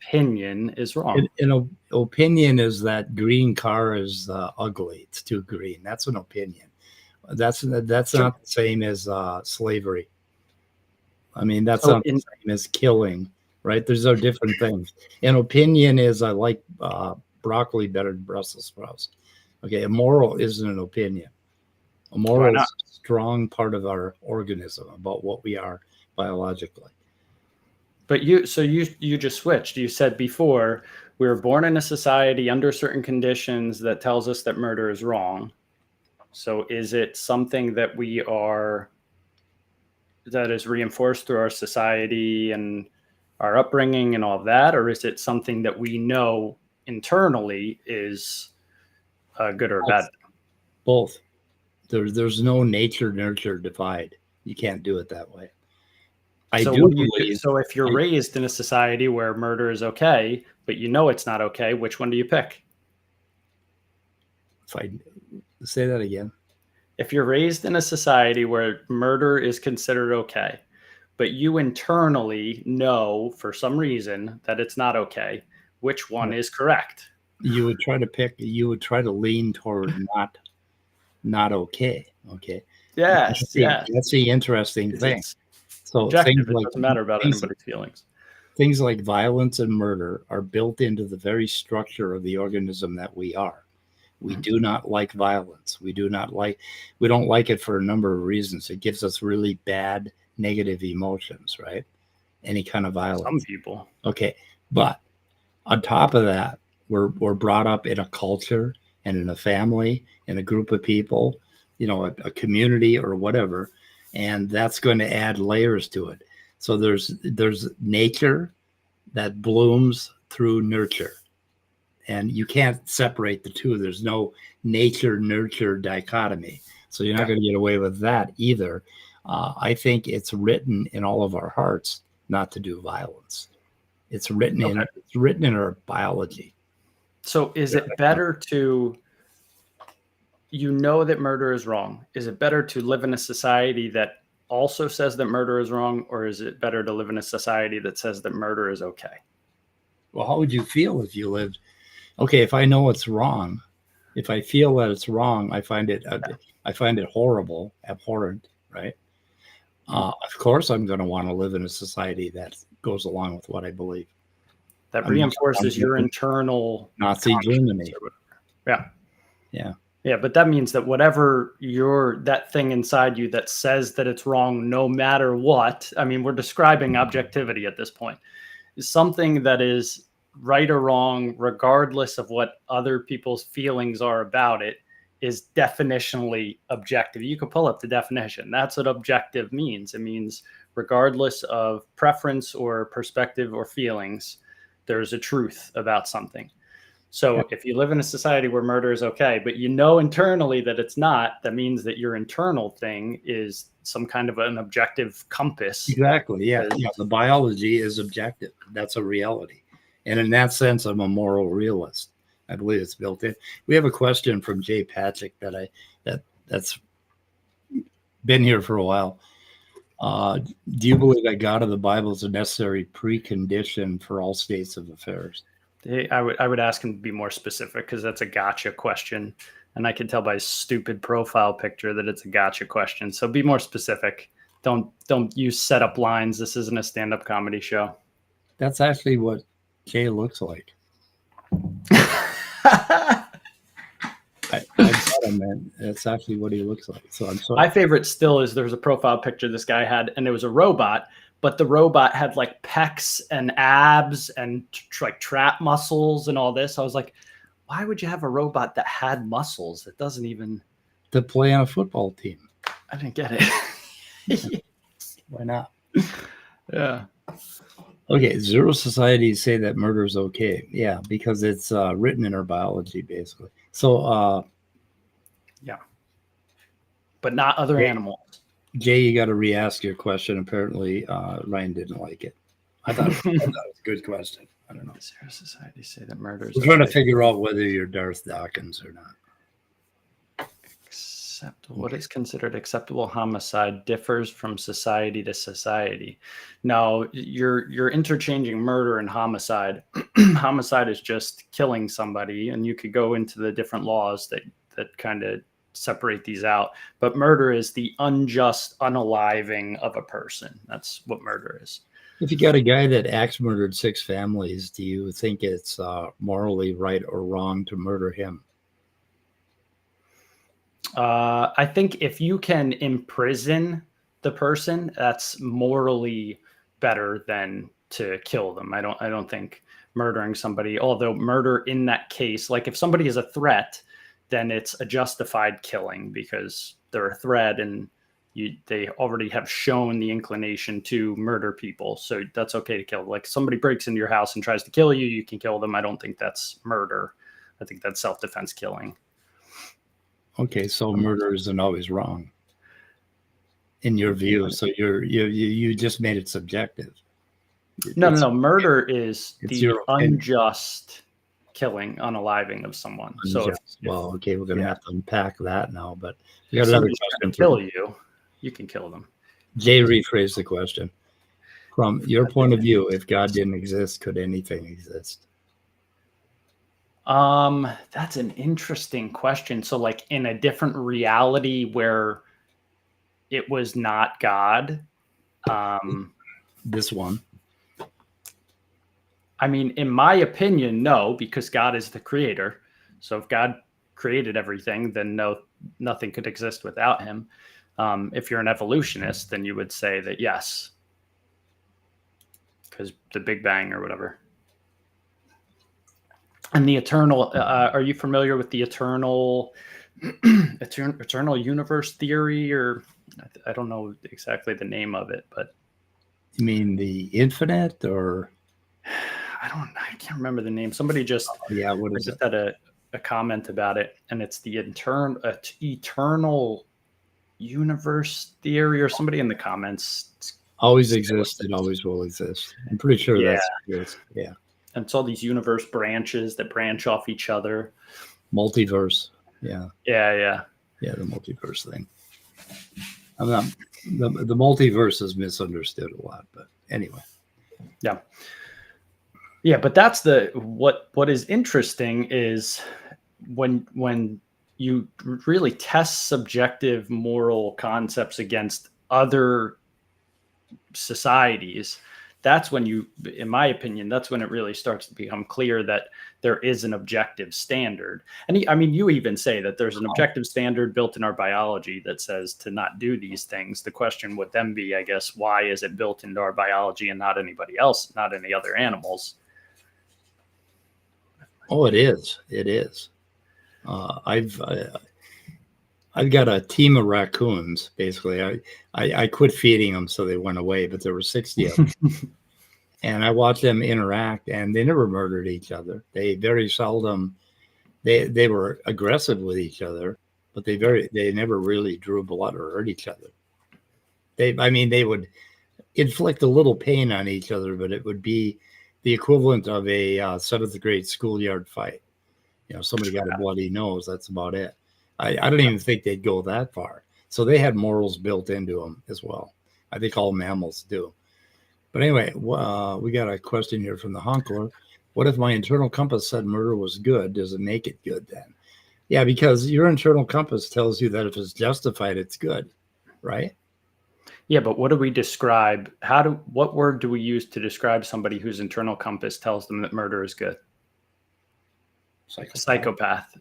opinion is wrong. An opinion is that green car is ugly. It's too green. That's an opinion. That's not the same as slavery. I mean, that's not the same as killing, right? Those are different things. An opinion is I like broccoli better than Brussels sprouts. Okay, a moral isn't an opinion. A moral is a strong part of our organism about what we are biologically. But you just switched. You said before we were born in a society under certain conditions that tells us that murder is wrong. So is it something that that is reinforced through our society and our upbringing and all of that, or is it something that we know internally is good or bad? Both. There's no nature-nurture divide. You can't do it that way. So if you're raised in a society where murder is okay, but you know it's not okay, which one do you pick? If I say that again. If you're raised in a society where murder is considered okay, but you internally know for some reason that it's not okay, which one is correct? You would try to lean toward not okay. Okay. Yes. That's the interesting thing. So it doesn't matter about anybody's feelings. Things like violence and murder are built into the very structure of the organism that we are. We do not like violence. We don't like it for a number of reasons. It gives us really bad negative emotions, right? Any kind of violence. Some people. Okay. But on top of that, we're brought up in a culture and in a family, in a group of people, a community or whatever, and that's going to add layers to it. So there's nature that blooms through nurture, and you can't separate the two. There's no nature nurture dichotomy, so you're not going to get away with that either. I think it's written in all of our hearts not to do violence. It's written in our biology. So is it better to, that murder is wrong? Is it better to live in a society that also says that murder is wrong, or is it better to live in a society that says that murder is okay? Well, how would you feel if you lived? Okay, if I know it's wrong, if I feel that it's wrong, I find it horrible, abhorrent, right? Of course, I'm going to want to live in a society that goes along with what I believe. That reinforces your internal Nazi Germany. Yeah, but that means that whatever that thing inside you that says that it's wrong, no matter what, I mean, we're describing objectivity at this point, is something that is right or wrong, regardless of what other people's feelings are about it, is definitionally objective. You can pull up the definition. That's what objective means. It means regardless of preference or perspective or feelings, there's a truth about something. So if you live in a society where murder is okay, but you know internally that it's not, that means that your internal thing is some kind of an objective compass. Exactly. Yeah. The biology is objective. That's a reality. And in that sense, I'm a moral realist. I believe it's built in. We have a question from Jay Patrick that's been here for a while. Do you believe that God of the Bible is a necessary precondition for all states of affairs? I would ask him to be more specific, because that's a gotcha question. And I can tell by his stupid profile picture that it's a gotcha question. So be more specific. Don't use setup lines. This isn't a stand-up comedy show. That's actually what Jay looks like. I got him, man. That's actually what he looks like. So I'm sorry. My favorite still is there's a profile picture this guy had, and it was a robot, but the robot had like pecs and abs and like trap muscles and all this. I was like, why would you have a robot that had muscles that doesn't even to play on a football team? I didn't get it. Why not? Yeah. Okay, zero societies say that murder is okay. Yeah, because it's written in our biology, basically. So, yeah, but not other animals. Jay, you got to re-ask your question. Apparently, Ryan didn't like it. I thought it was a good question. I don't know. Zero societies say that murder is We're trying to figure out whether you're Darth Dawkins or not. What is considered acceptable homicide differs from society to society. No, you're interchanging murder and homicide. Homicide is just killing somebody, and you could go into the different laws that kind of separate these out. But murder is the unjust unaliving of a person. That's what murder is. If you got a guy that axe murdered 6 families, do you think it's morally right or wrong to murder him? I think if you can imprison the person, that's morally better than to kill them. I don't think murdering somebody, although murder in that case, like if somebody is a threat, then it's a justified killing because they're a threat and they already have shown the inclination to murder people. So that's okay to kill. Like somebody breaks into your house and tries to kill you, you can kill them. I don't think that's murder. I think that's self-defense killing. Okay, so murder isn't always wrong in your view. So you just made it subjective. No. Murder is the unjust killing, unaliving of someone. Unjust. So okay, we're going to have to unpack that now. But we got another question. Kill you, you can kill them. Jay rephrased the question. From your point of view, if God didn't exist, could anything exist? That's an interesting question. So like in a different reality where it was not God, this one, I mean, in my opinion, no, because God is the creator. So if God created everything, then nothing could exist without him. If you're an evolutionist, then you would say that yes, because the Big Bang or whatever. And the eternal, are you familiar with the eternal universe theory, or I don't know exactly the name of it, but you mean the infinite, or I can't remember the name. Somebody just what had a comment about it, and it's the eternal universe theory, or somebody in the comments. Always existed, always will exist. I'm pretty sure Yeah. that's the case. Yeah. And it's all these universe branches that branch off each other. Multiverse. Yeah. Yeah. Yeah, the multiverse thing. I'm not, the multiverse is misunderstood a lot, but anyway. Yeah, but that's what is interesting is when you really test subjective moral concepts against other societies, that's when you, in my opinion, that's when it really starts to become clear that there is an objective standard. And I mean, you even say that there's an objective standard built in our biology that says to not do these things. The question would then be, I guess, why is it built into our biology and not anybody else, not any other animals? Oh, it is. It is. I've got a team of raccoons. Basically, I quit feeding them, so they went away. But there were 60 of them, and I watched them interact, and they never murdered each other. They very seldom. They were aggressive with each other, but they never really drew blood or hurt each other. They would inflict a little pain on each other, but it would be the equivalent of a seventh grade schoolyard fight. Somebody got a bloody nose. That's about it. I don't even think they'd go that far. So they had morals built into them as well. I think all mammals do. But anyway, we got a question here from the Honkler. What if my internal compass said murder was good? Does it make it good then? Yeah, because your internal compass tells you that if it's justified, it's good, right? Yeah, but what do we describe? What word do we use to describe somebody whose internal compass tells them that murder is good? Psychopath.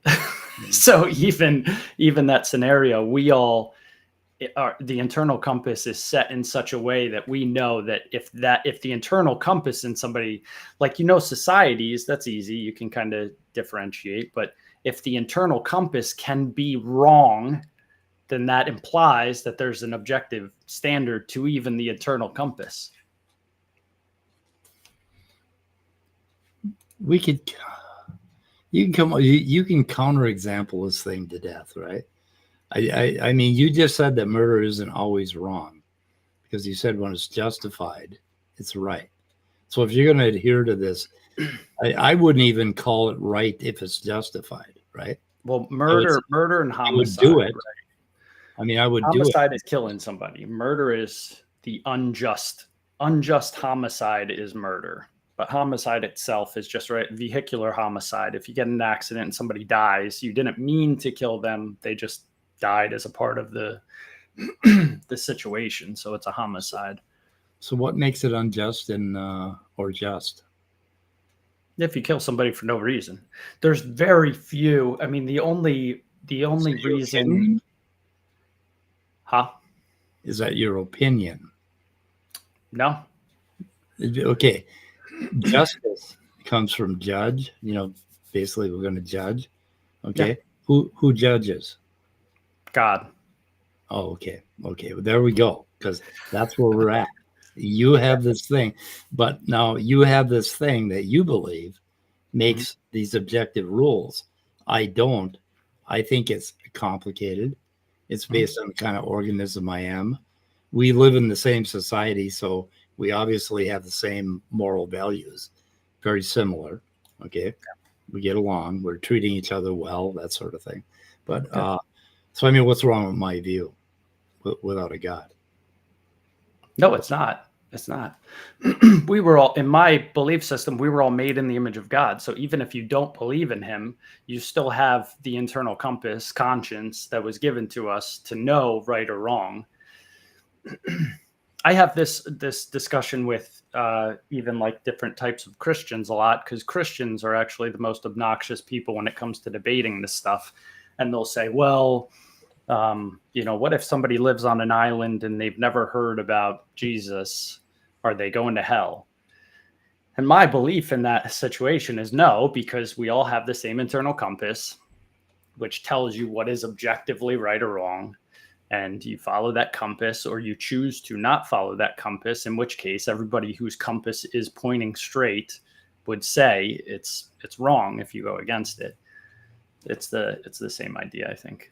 So even that scenario, the internal compass is set in such a way that we know that if the internal compass in somebody, like, societies, that's easy, you can kind of differentiate. But if the internal compass can be wrong, then that implies that there's an objective standard to even the internal compass. You can counterexample this thing to death, right? I mean, you just said that murder isn't always wrong, because you said when it's justified, it's right. So if you're going to adhere to this, I wouldn't even call it right if it's justified, right? Well, murder and homicide. I would do it. Right? I mean, I would do it. Homicide is killing somebody. Murder is the unjust homicide is murder. But homicide itself is just vehicular homicide. If you get in an accident and somebody dies, you didn't mean to kill them. They just died as a part of the situation. So it's a homicide. So what makes it unjust or just? If you kill somebody for no reason. There's very few. I mean, the only reason. Opinion? Huh? Is that your opinion? No. Okay. Justice comes from judge. Basically, we're going to judge. Okay. Yeah. Who judges? God. Oh, okay. Well, there we go. Because that's where we're at. You have this thing, but now you have this thing that you believe makes these objective rules. I don't. I think it's complicated. It's based on the kind of organism I am. We live in the same society, so we obviously have the same moral values, very similar. Okay. We get along. We're treating each other well, that sort of thing. But so, I mean, what's wrong with my view without a God? No, it's not. It's not. We were all, in my belief system, we were all made in the image of God. So even if you don't believe in him, you still have the internal compass, conscience that was given to us to know right or wrong. I have this discussion with even like different types of Christians a lot, because Christians are actually the most obnoxious people when it comes to debating this stuff. And they'll say, well, what if somebody lives on an island and they've never heard about Jesus? Are they going to hell? And my belief in that situation is no, because we all have the same internal compass, which tells you what is objectively right or wrong. And you follow that compass, or you choose to not follow that compass, in which case everybody whose compass is pointing straight would say it's wrong if you go against it. It's the same idea, I think.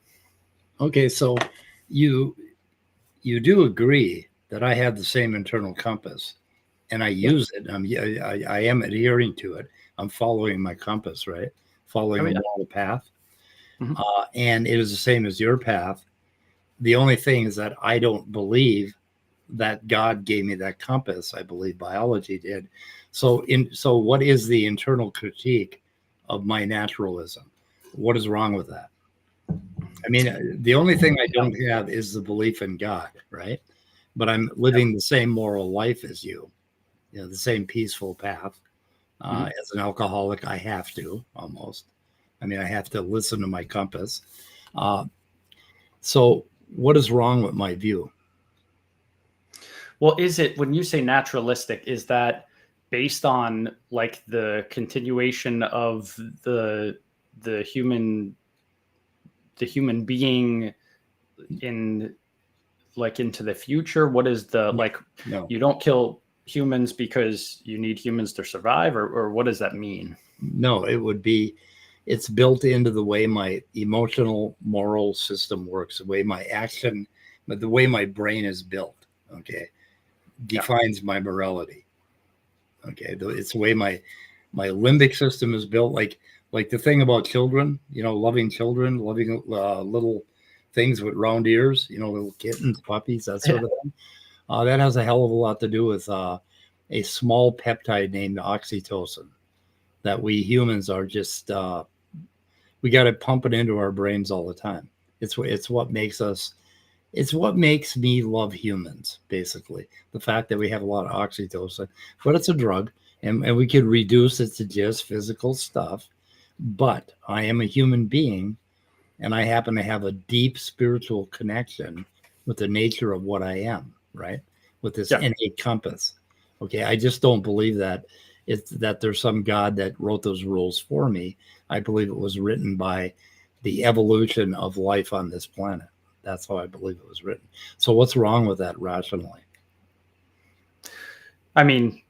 Okay, so you do agree that I have the same internal compass, and I use it. I am adhering to it. I'm following my compass, right? Following a moral path. Mhm. And it is the same as your path. The only thing is that I don't believe that God gave me that compass. I believe biology did. So what is the internal critique of my naturalism? What is wrong with that? I mean, the only thing I don't have is the belief in God, right? But I'm living the same moral life as you, the same peaceful path. As an alcoholic, I have to almost. I mean, I have to listen to my compass. So what is wrong with my view? Well, is it, when you say naturalistic, is that based on like the continuation of the human being in like into the future? What is the like? No. You don't kill humans because you need humans to survive, or what does that mean? No, it would be, it's built into the way my emotional moral system works, the way my action, but the way my brain is built. Okay, defines my morality. Okay, it's the way my limbic system is built. Like the thing about children, loving children, loving little things with round ears, little kittens, puppies, that sort of thing. That has a hell of a lot to do with a small peptide named oxytocin that we humans are just we got to pump it into our brains all the time. It's what makes us. It's what makes me love humans, basically. The fact that we have a lot of oxytocin, but it's a drug, and we could reduce it to just physical stuff. But I am a human being, and I happen to have a deep spiritual connection with the nature of what I am, right? With this innate compass. Okay, I just don't believe that there's some God that wrote those rules for me. I believe it was written by the evolution of life on this planet. That's how I believe it was written. So what's wrong with that rationally? I mean,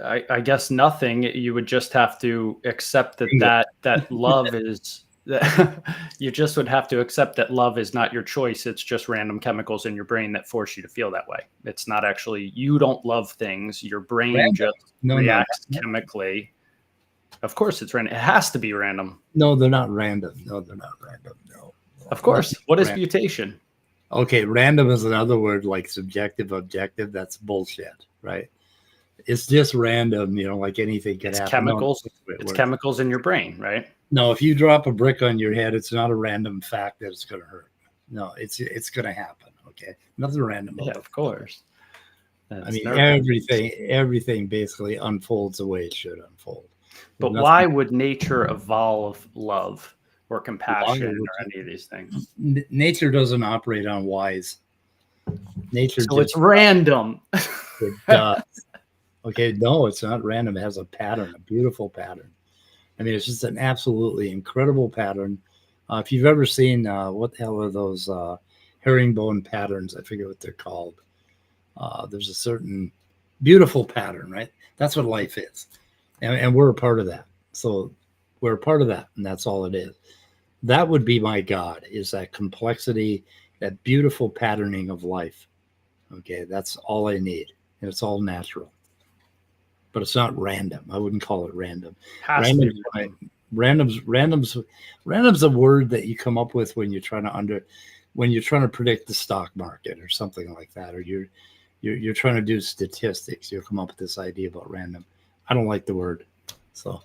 I guess nothing. You would just have to accept that love is that you just would have to accept that love is not your choice. It's just random chemicals in your brain that force you to feel that way. It's not actually, you don't love things. Your brain just reacts chemically. Of course it's random. It has to be random. No, they're not random. No. Of course. What is mutation? Okay, random is another word like subjective, objective. That's bullshit, right? It's just random, like anything can happen. Chemicals. It's chemicals in your brain, right? No, if you drop a brick on your head, it's not a random fact that it's going to hurt. No, it's going to happen. Okay, nothing random. Yeah, of course. I mean, everything basically unfolds the way it should unfold. But why would nature evolve love or compassion or any of these things? Nature doesn't operate on whys. Nature. So it's random. It does. Okay, no, it's not random. It has a pattern, a beautiful pattern. I mean, it's just an absolutely incredible pattern. If you've ever seen, what the hell are those herringbone patterns? I forget what they're called. There's a certain beautiful pattern, right? That's what life is. And we're a part of that. So we're a part of that, and that's all it is. That would be my God, is that complexity, that beautiful patterning of life. Okay, that's all I need. And it's all natural. But it's not random. I wouldn't call it random. Random's a word that you come up with when you're trying to predict the stock market or something like that, or you're trying to do statistics. You'll come up with this idea about random. I don't like the word. So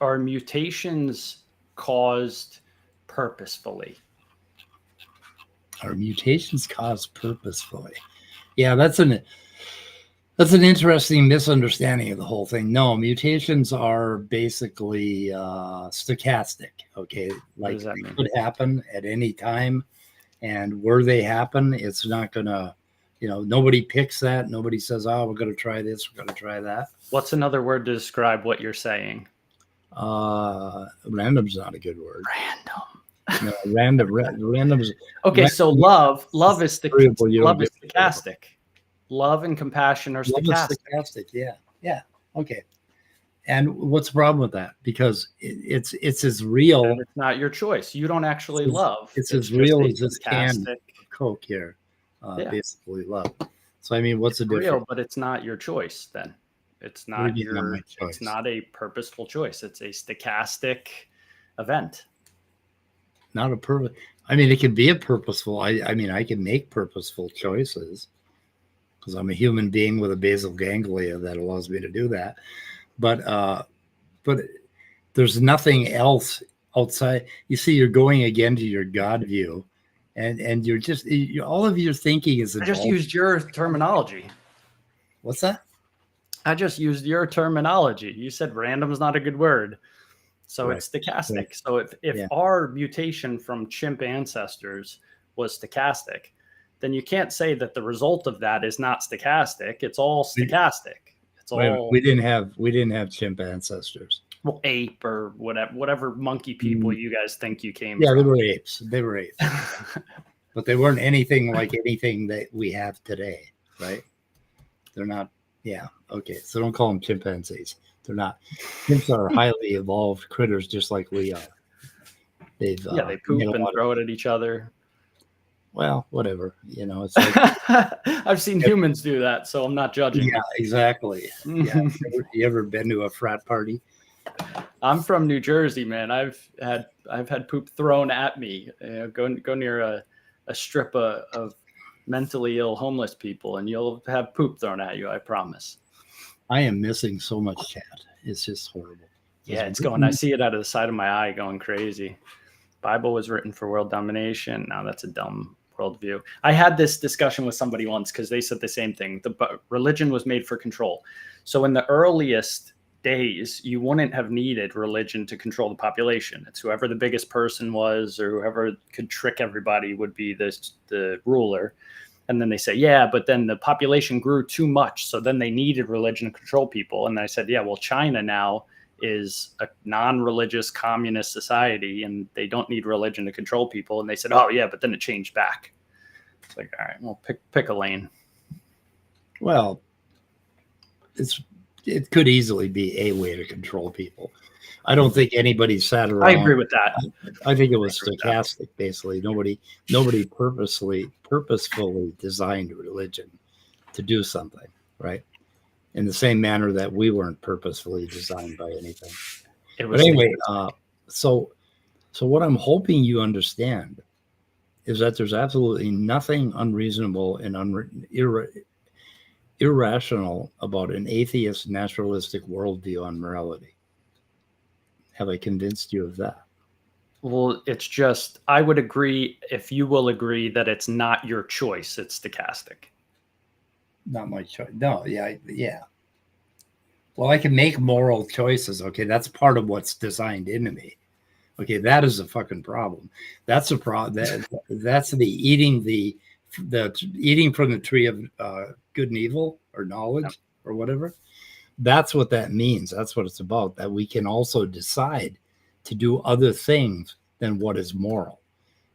are mutations caused purposefully? Are mutations caused purposefully? Yeah, that's an interesting misunderstanding of the whole thing. No, mutations are basically stochastic. Okay, like they could happen at any time, and where they happen, it's not gonna. Nobody picks that. Nobody says, "Oh, we're going to try this. We're going to try that." What's another word to describe what you're saying? Random's not a good word. Random. No, random's. Okay, so love is stochastic. Love and compassion are stochastic. Yeah. Okay. And what's the problem with that? Because it's as real. And it's not your choice. You don't actually love. It's as real as it can. Coke here. Yeah. Basically love. So, I mean, what's the difference? Real, but it's not your choice then. It's What do not you mean not my your, choice? it's not a purposeful choice. It's a stochastic event. Not a purpose. I mean, it can be a purposeful. I mean, I can make purposeful choices because I'm a human being with a basal ganglia that allows me to do that. But there's nothing else outside. You see, you're going again to your God view, and you're just all of your thinking is I involved. just used your terminology. What's that? I just used your terminology. You said random is not a good word. So Right. it's stochastic. Right. So if Yeah. our mutation from chimp ancestors was stochastic, then you can't say that the result of that is not stochastic. It's all stochastic. It's all We didn't have chimp ancestors. well, ape or whatever monkey people you guys think you came Yeah, from. they were apes. They were apes. But they weren't anything like anything that we have today, right? They're not. Yeah. Okay. So don't call them chimpanzees. They're not. Chimps are highly evolved critters, just like we are. They poop and throw it at each other. Well, whatever. It's like I've seen humans do that, so I'm not judging. Yeah, exactly. Yeah. You ever been to a frat party? I'm from New Jersey, man. I've had poop thrown at me. Go near a strip of mentally ill homeless people, and you'll have poop thrown at you. I promise. I am missing so much chat. It's just horrible. Yeah, it's going. I see it out of the side of my eye, going crazy. Bible was written for world domination. Now that's a dumb worldview. I had this discussion with somebody once because they said the same thing. The religion was made for control. So in the earliest days, you wouldn't have needed religion to control the population. It's whoever the biggest person was or whoever could trick everybody would be the ruler. And then they say, yeah, but then the population grew too much. So then they needed religion to control people. And I said, yeah, well, China now is a non-religious communist society and they don't need religion to control people. And they said, oh yeah, but then it changed back. It's like, all right, well, pick a lane. Well, it could easily be a way to control people. I don't think anybody sat around. I agree with that. I think it was stochastic, basically. Nobody purposefully designed religion to do something, right? In the same manner that we weren't purposefully designed by anything. But anyway, so what I'm hoping you understand is that there's absolutely nothing unreasonable and irrational about an atheist naturalistic worldview on morality. Have I convinced you of that? Well, it's just, I would agree if you will agree that it's not your choice, it's stochastic. Not my choice. No, yeah. Well, I can make moral choices. Okay, that's part of what's designed into me. Okay, that is a fucking problem. That's a problem. That's the eating from the tree of good and evil or knowledge or whatever. That's what that means. That's what it's about. That we can also decide to do other things than what is moral.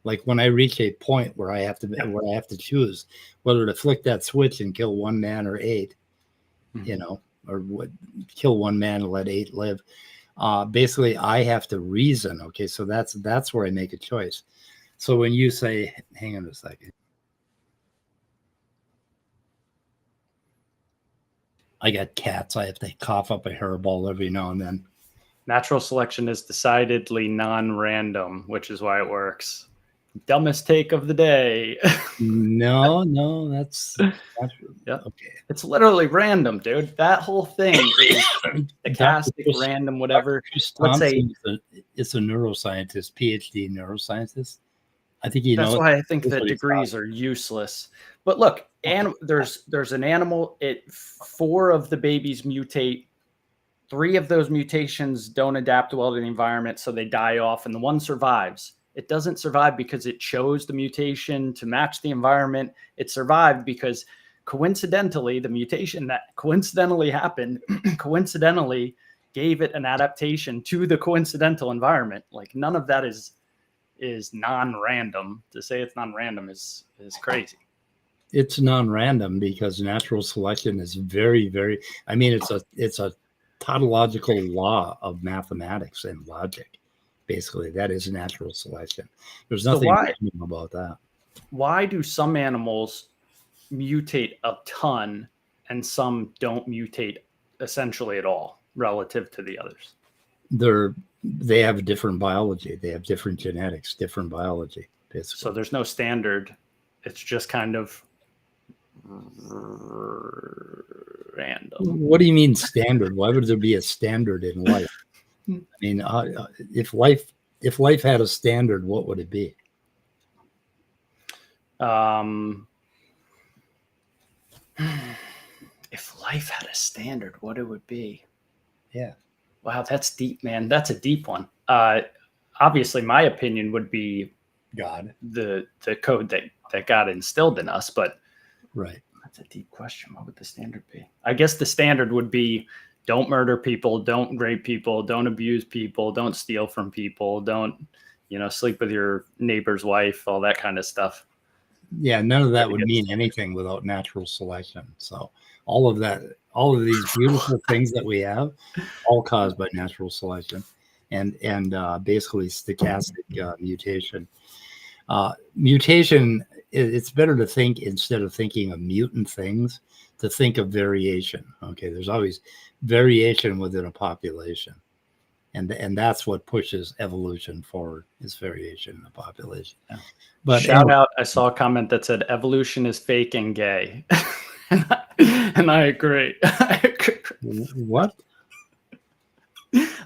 Like when I reach a point where I have to choose whether to flick that switch and kill one man or eight, or kill one man and let eight live. Basically, I have to reason. Okay, so that's where I make a choice. So when you say, hang on a second. I got cats. I have to cough up a hairball every now and then. Natural selection is decidedly non-random, which is why it works. Dumbest take of the day. No, that's yep. Okay. It's literally random, dude. That whole thing is stochastic, random, whatever. Let's say it's a neuroscientist, PhD neuroscientist. I think that's why I think that degrees are useless. But look, and there's an animal. 4 of the babies mutate. 3 of those mutations don't adapt well to the environment, so they die off, and the one survives. It doesn't survive because it chose the mutation to match the environment. It survived because coincidentally, the mutation that coincidentally happened, coincidentally gave it an adaptation to the coincidental environment. Like none of that is non-random. To say it's non-random is crazy. It's non-random because natural selection is very, very, I mean, it's a tautological law of mathematics and logic. Basically, that is natural selection. There's nothing random about that. why do some animals mutate a ton and some don't mutate essentially at all relative to the others? They have different biology. They have different genetics, different biology. Basically. So there's no standard. It's just kind of random. What do you mean standard? Why would there be a standard in life? I mean, if life had a standard, what would it be? If life had a standard, what it would be? Yeah. Wow, that's deep, man. That's a deep one. Obviously, my opinion would be God, the code that God instilled in us, but right. That's a deep question. What would the standard be? I guess the standard would be don't murder people, don't rape people, don't abuse people, don't steal from people, don't, sleep with your neighbor's wife, all that kind of stuff. Yeah, none of that would mean anything without natural selection. So all of these beautiful things that we have, all caused by natural selection and basically stochastic mutation. Mutation, it's better to think, instead of thinking of mutant things, to think of variation. Okay, there's always variation within a population. And that's what pushes evolution forward, is variation in the population. Yeah. But shout out, I saw a comment that said evolution is fake and gay. and I agree. What?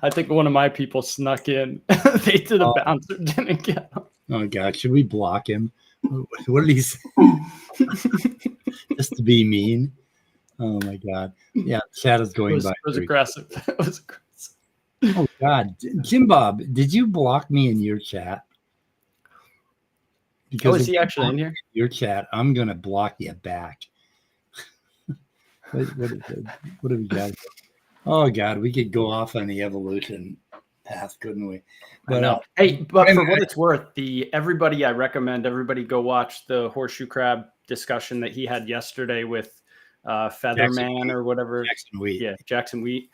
I think one of my people snuck in. They did a bouncer, didn't get him. Oh God, should we block him? What did he say? Just to be mean. Oh my God. Yeah, chat is going by. It was aggressive. It was aggressive. Oh God, Jim Bob, did you block me in your chat? Because is he actually in here? Your chat, I'm gonna block you back. What have we got? Oh God, we could go off on the evolution path, couldn't we? But hey, but for what it's worth, I recommend everybody go watch the horseshoe crab discussion that he had yesterday with Featherman or whatever. Jackson Wheat. Yeah, Jackson Wheat.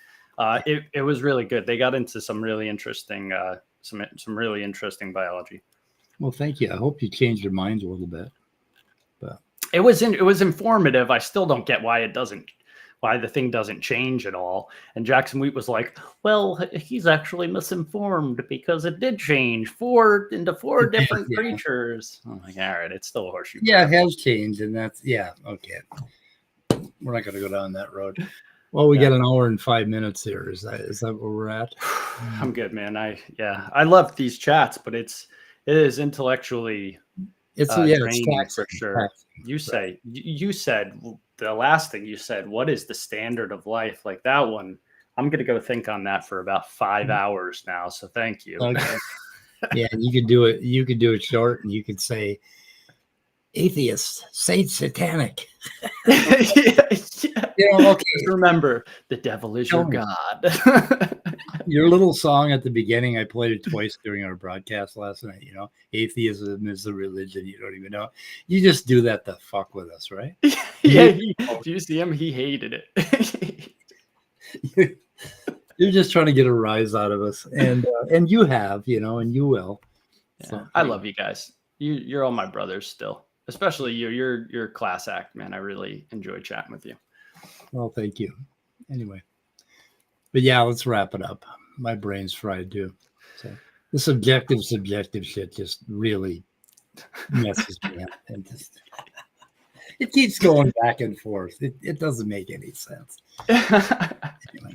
It was really good. They got into some really interesting some really interesting biology. Well, thank you. I hope you changed your minds a little bit. But it was informative. I still don't get why the thing doesn't change at all. And Jackson Wheat was like, well, he's actually misinformed because it did change into four different creatures. I'm like, all right, it's still a horseshoe. Yeah, it has changed. And that's, okay. We're not going to go down that road. Well, we got an hour and 5 minutes here. Is that where we're at? I'm good, man. I love these chats, but it is intellectually it's draining for sure. You said the last thing you said, what is the standard of life? Like that one, I'm going to go think on that for about 5 hours now. So thank you. Okay. Yeah, you could do it. You could do it short, and you could say, atheists, say satanic. Okay. Just remember, the devil is your God. Your little song at the beginning, I played it twice during our broadcast last night. Atheism is the religion you don't even know. You just do that to fuck with us, right? Yeah. Do you see him? He hated it. You're just trying to get a rise out of us, and you have, and you will. Yeah, so, I love you guys. You're all my brothers still. Especially you. You're class act, man. I really enjoy chatting with you. Well, thank you. Anyway, but yeah, let's wrap it up. My brain's fried too. So the subjective shit just really messes me up, and it keeps going back and forth. It doesn't make any sense. Anyway.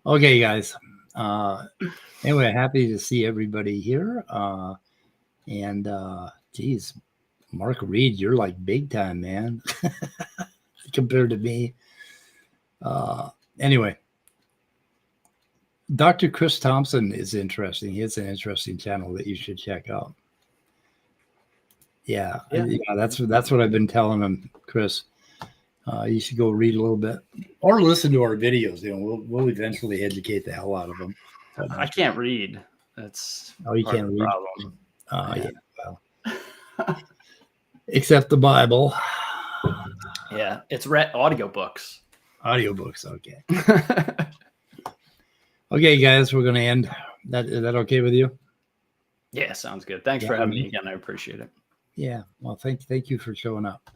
Okay, guys. Anyway, happy to see everybody here. Geez. Mark Reed, you're like big time, man, compared to me. Anyway, Dr. Chris Thompson is interesting. He has an interesting channel that you should check out. Yeah, that's what I've been telling him, Chris. You should go read a little bit or listen to our videos. We'll eventually educate the hell out of them. I can't read. That's you can't read. Problem. Yeah. Well. Except the Bible. Yeah, it's read audiobooks. Audiobooks, okay. Okay, guys, we're going to end. Is that okay with you? Yeah, sounds good. Thanks for having me again. I appreciate it. Yeah. Well, thank you for showing up.